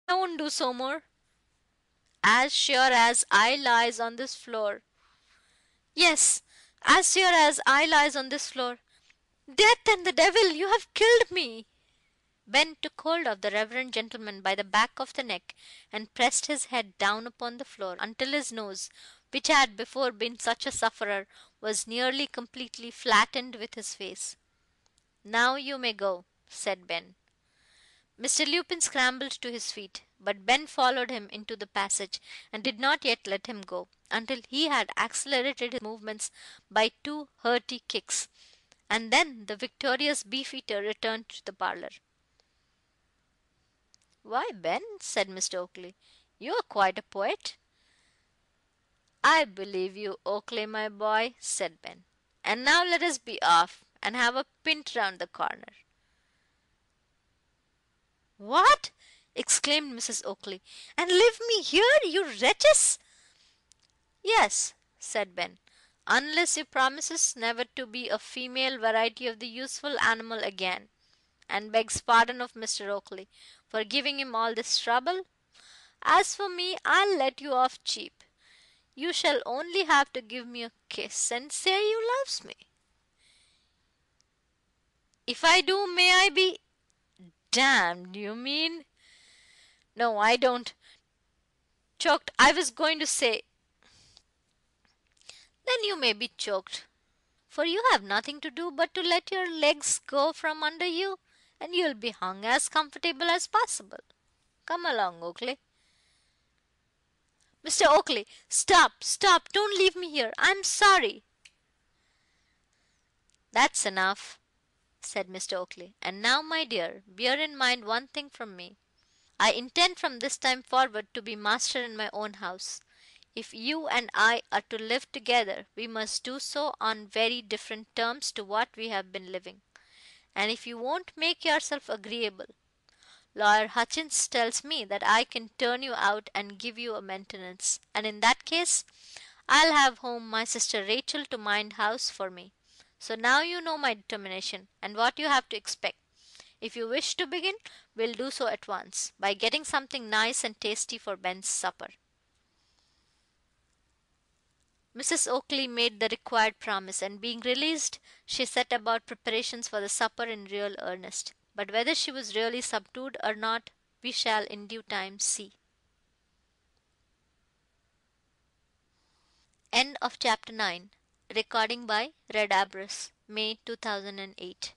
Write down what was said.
I won't do so more. As sure as I lies on this floor. Yes, as sure as I lies on this floor. Death and the devil, you have killed me. Ben took hold of the reverend gentleman by the back of the neck and pressed his head down upon the floor until his nose, which had before been such a sufferer, was nearly completely flattened with his face. Now you may go, said Ben. Mr. Lupin scrambled to his feet, but Ben followed him into the passage and did not yet let him go until he had accelerated his movements by two hearty kicks, and then the victorious beefeater returned to the parlour. "Why, Ben," said Mr. Oakley, "you are quite a poet." "I believe you, Oakley, my boy," said Ben. "And now let us be off, and have a pint round the corner." "What!" exclaimed Mrs. Oakley, "and leave me here, you wretches?" "Yes," said Ben, "unless you promises never to be a female variety of the useful animal again, and begs pardon of Mr. Oakley for giving him all this trouble. As for me, I'll let you off cheap. You shall only have to give me a kiss and say you loves me. If I do, may I be damned, you mean? No, I don't. Choked, I was going to say. Then you may be choked, for you have nothing to do but to let your legs go from under you, and you'll be hung as comfortable as possible. Come along, Oakley." "Mr. Oakley, stop, stop, don't leave me here. I'm sorry." "That's enough," said Mr. Oakley. "And now, my dear, bear in mind one thing from me. I intend from this time forward to be master in my own house. If you and I are to live together, we must do so on very different terms to what we have been living. And if you won't make yourself agreeable, Lawyer Hutchins tells me that I can turn you out and give you a maintenance, and in that case I'll have home my sister Rachel to mind house for me. So now you know my determination, and what you have to expect. If you wish to begin, we'll do so at once, by getting something nice and tasty for Ben's supper." Mrs. Oakley made the required promise, and being released, she set about preparations for the supper in real earnest. But whether she was really subdued or not, we shall in due time see. End of chapter 9. Recording by Red Abras, May 2008.